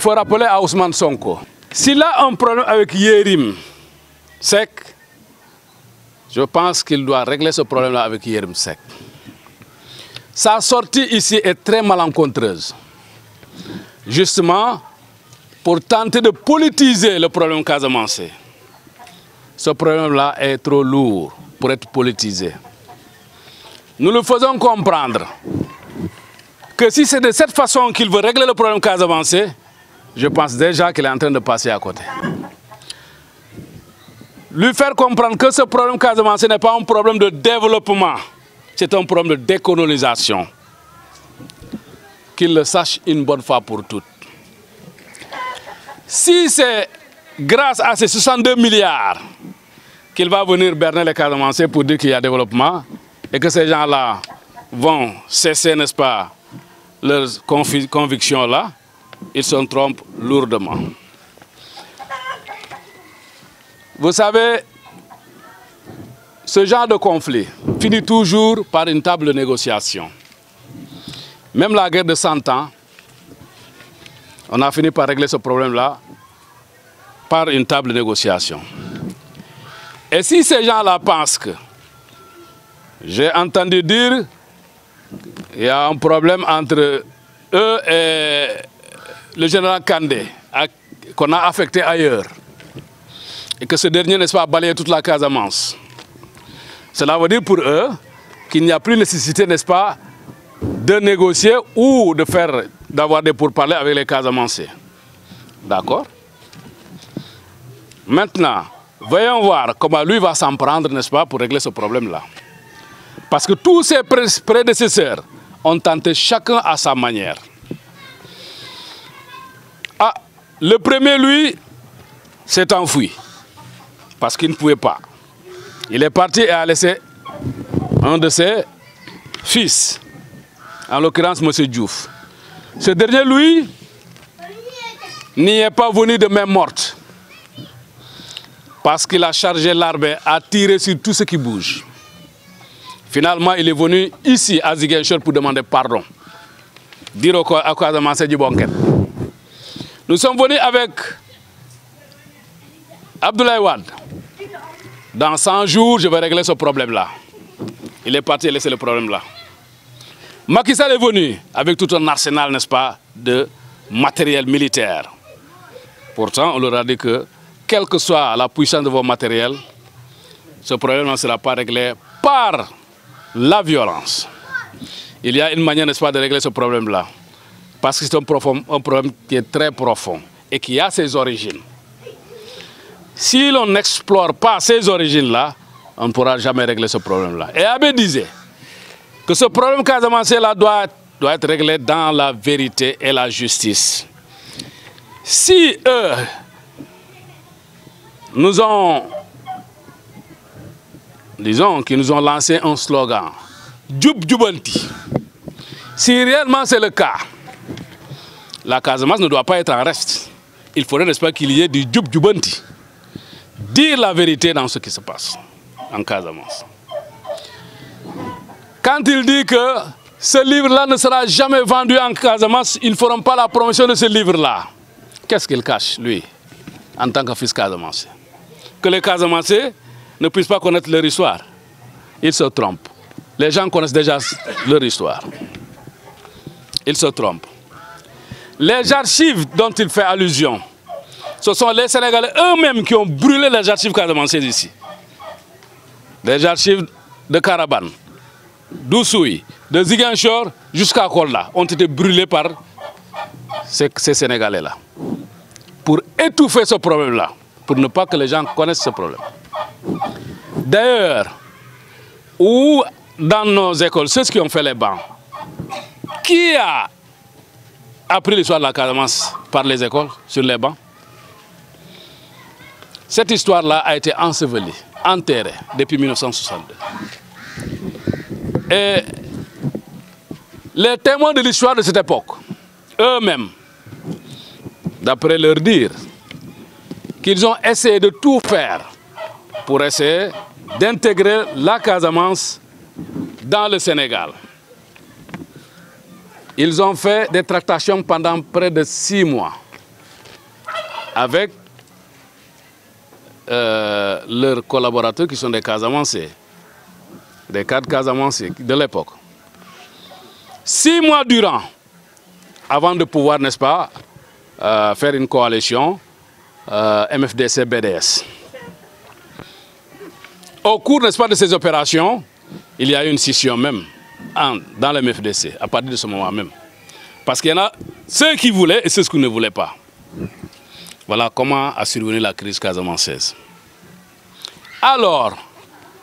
Il faut rappeler à Ousmane Sonko, s'il a un problème avec Yérim Seck, je pense qu'il doit régler ce problème-là avec Yérim Seck. Sa sortie ici est très malencontreuse, justement pour tenter de politiser le problème casamançais. Ce problème-là est trop lourd pour être politisé. Nous le faisons comprendre que si c'est de cette façon qu'il veut régler le problème casamançais, je pense déjà qu'il est en train de passer à côté. Lui faire comprendre que ce problème casamançais n'est pas un problème de développement, c'est un problème de décolonisation. Qu'il le sache une bonne fois pour toutes. Si c'est grâce à ces 62 milliards qu'il va venir berner les Casamançais pour dire qu'il y a développement et que ces gens-là vont cesser, n'est-ce pas, leurs convictions-là, ils se trompent lourdement. Vous savez, ce genre de conflit finit toujours par une table de négociation. Même la guerre de 100 ans, on a fini par régler ce problème-là par une table de négociation. Et si ces gens-là pensent que, j'ai entendu dire, il y a un problème entre eux et le général Kandé, qu'on a affecté ailleurs, et que ce dernier, n'est-ce pas, a balayé toute la Casamance. Cela veut dire pour eux qu'il n'y a plus nécessité, n'est-ce pas, de négocier ou d'avoir des pourparlers avec les Casamançais. D'accord? Maintenant, voyons voir comment lui va s'en prendre, n'est-ce pas, pour régler ce problème-là. Parce que tous ses prédécesseurs ont tenté chacun à sa manière. Ah, le premier, lui, s'est enfui. Parce qu'il ne pouvait pas. Il est parti et a laissé un de ses fils, en l'occurrence M. Diouf. Ce dernier, lui, n'y est pas venu de main morte. Parce qu'il a chargé l'armée à tirer sur tout ce qui bouge. Finalement, il est venu ici à Ziguinchor pour demander pardon. Dire à Casamance du Bonket. Nous sommes venus avec Abdoulaye Wade. Dans 100 jours, je vais régler ce problème-là. Il est parti et laissé le problème-là. Macky Sall est venu avec tout un arsenal, n'est-ce pas, de matériel militaire. Pourtant, on leur a dit que, quelle que soit la puissance de vos matériels, ce problème ne sera pas réglé par la violence. Il y a une manière, n'est-ce pas, de régler ce problème-là. Parce que c'est un problème qui est très profond et qui a ses origines. Si l'on n'explore pas ces origines-là, on ne pourra jamais régler ce problème-là. Et Abbé disait que ce problème casamançais-là doit être réglé dans la vérité et la justice. Si eux nous ont, disons, qu'ils nous ont lancé un slogan, Djoub Djoubanti, si réellement c'est le cas, la Casamance ne doit pas être en reste. Il faudrait, n'est-ce pas, qu'il y ait du Djoub Djoubanti. Dire la vérité dans ce qui se passe en Casamance. Quand il dit que ce livre-là ne sera jamais vendu en Casamance, ils ne feront pas la promotion de ce livre-là. Qu'est-ce qu'il cache, lui, en tant que fils Casamance? Que les Casamancés ne puissent pas connaître leur histoire. Ils se trompent. Les gens connaissent déjà leur histoire. Ils se trompent. Les archives dont il fait allusion, ce sont les Sénégalais eux-mêmes qui ont brûlé les archives casamancaises ici. Les archives de Karabane, d'Oussoui, de Ziguinchor jusqu'à Kolda ont été brûlées par ces Sénégalais-là. Pour étouffer ce problème-là, pour ne pas que les gens connaissent ce problème. D'ailleurs, ou dans nos écoles, ceux qui ont fait les bancs, qui a appris l'histoire de la Casamance par les écoles, sur les bancs? Cette histoire-là a été ensevelie, enterrée depuis 1962. Et les témoins de l'histoire de cette époque, eux-mêmes, d'après leur dire, qu'ils ont essayé de tout faire pour essayer d'intégrer la Casamance dans le Sénégal. Ils ont fait des tractations pendant près de 6 mois. avec leurs collaborateurs qui sont des Casamancés, des cadres Casamancés de l'époque. 6 mois durant, avant de pouvoir, n'est-ce pas, faire une coalition MFDC-BDS. Au cours, n'est-ce pas, de ces opérations, il y a eu une scission même dans le MFDC, à partir de ce moment même. Parce qu'il y en a ceux qui voulaient et ceux qui ne voulaient pas. Voilà comment a survenu la crise casamançaise. Alors,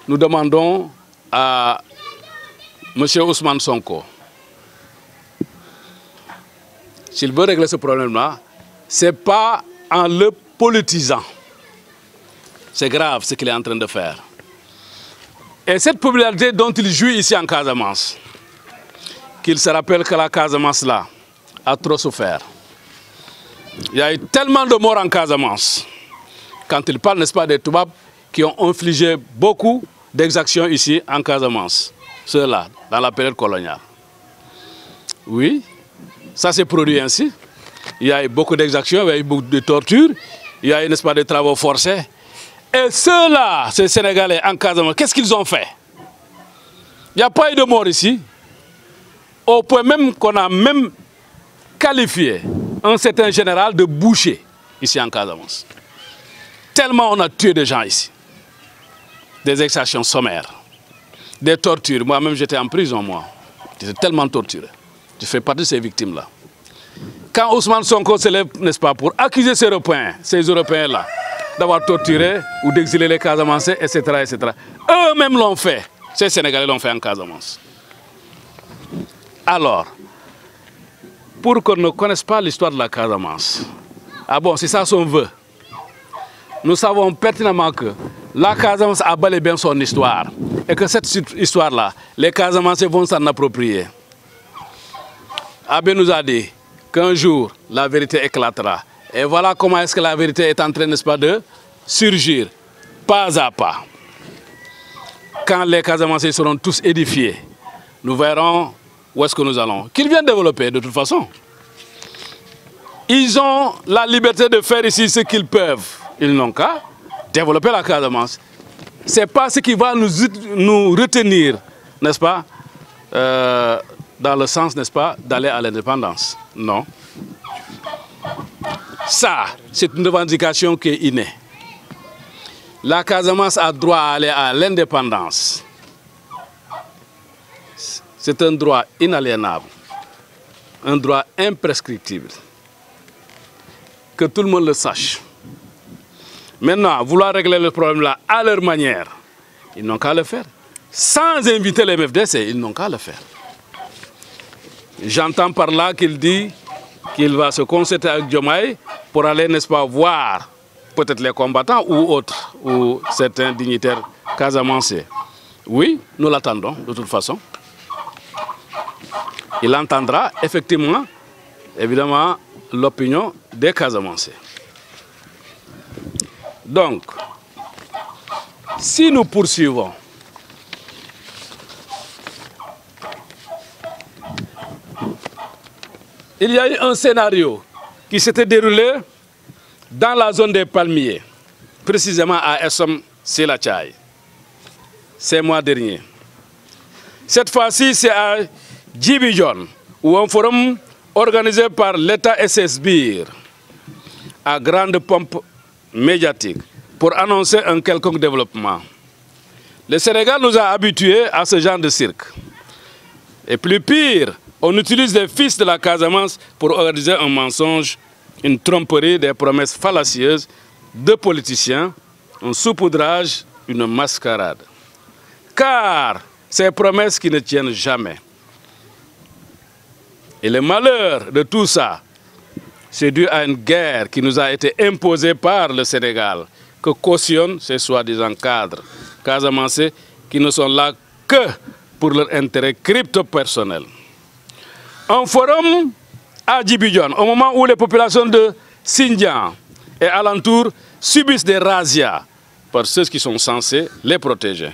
nous demandons à M. Ousmane Sonko, s'il veut régler ce problème-là, ce n'est pas en le politisant. C'est grave ce qu'il est en train de faire. Et cette popularité dont il jouit ici en Casamance, qu'il se rappelle que la Casamance là a trop souffert. Il y a eu tellement de morts en Casamance. Quand il parle, n'est-ce pas, des Toubabs qui ont infligé beaucoup d'exactions ici en Casamance. Ceux-là, dans la période coloniale. Oui, ça s'est produit ainsi. Il y a eu beaucoup d'exactions, il y a eu beaucoup de tortures, il y a eu, n'est-ce pas, des travaux forcés. Et ceux-là, ces Sénégalais en Casamance, qu'est-ce qu'ils ont fait? Il n'y a pas eu de mort ici. Au point même qu'on a même qualifié un certain général de boucher ici en Casamance. Tellement on a tué des gens ici. Des exactions sommaires, des tortures. Moi-même, j'étais en prison, moi. J'étais tellement torturé. Je fais partie de ces victimes-là. Quand Ousmane Sonko se lève, n'est-ce pas, pour accuser ces Européens-là, d'avoir torturé ou d'exiler les Casamancés, etc., etc. Eux-mêmes l'ont fait. Ces Sénégalais l'ont fait en Casamance. Alors, pour qu'on ne connaisse pas l'histoire de la Casamance, ah bon, c'est ça son vœu. Nous savons pertinemment que la Casamance a bel et bien son histoire. Et que cette histoire-là, les Casamancés vont s'en approprier. Abbé nous a dit qu'un jour, la vérité éclatera. Et voilà comment est-ce que la vérité est en train, n'est-ce pas, de surgir, pas à pas. Quand les Casamancés seront tous édifiés, nous verrons où est-ce que nous allons. Qu'ils viennent développer de toute façon. Ils ont la liberté de faire ici ce qu'ils peuvent. Ils n'ont qu'à développer la Casamance. Ce n'est pas ce qui va nous retenir, n'est-ce pas, dans le sens, n'est-ce pas, d'aller à l'indépendance. Non. Ça, c'est une revendication qui est innée. La Casamance a droit à aller à l'indépendance. C'est un droit inaliénable, un droit imprescriptible. Que tout le monde le sache. Maintenant, vouloir régler le problème là à leur manière, ils n'ont qu'à le faire. Sans inviter les MFDC, ils n'ont qu'à le faire. J'entends par là qu'il dit qu'il va se concerter avec Diomaye pour aller, n'est-ce pas, voir peut-être les combattants ou autres, ou certains dignitaires casamancés. Oui, nous l'attendons de toute façon. Il entendra effectivement, évidemment, l'opinion des Casamancés. Donc, si nous poursuivons, il y a eu un scénario qui s'était déroulé dans la zone des palmiers, précisément à Essom-Silachai, ces mois derniers. Cette fois-ci, c'est à Djibijon, où un forum organisé par l'État SSBIR, à grande pompe médiatique, pour annoncer un quelconque développement. Le Sénégal nous a habitués à ce genre de cirque. Et plus pire, on utilise les fils de la Casamance pour organiser un mensonge, une tromperie, des promesses fallacieuses de politiciens, un saupoudrage, une mascarade. Car ces promesses qui ne tiennent jamais. Et le malheur de tout ça, c'est dû à une guerre qui nous a été imposée par le Sénégal, que cautionnent ces soi-disant cadres casamancés qui ne sont là que pour leur intérêt crypto-personnel. Un forum à Djibijon, au moment où les populations de Xinjiang et alentours subissent des razzias par ceux qui sont censés les protéger.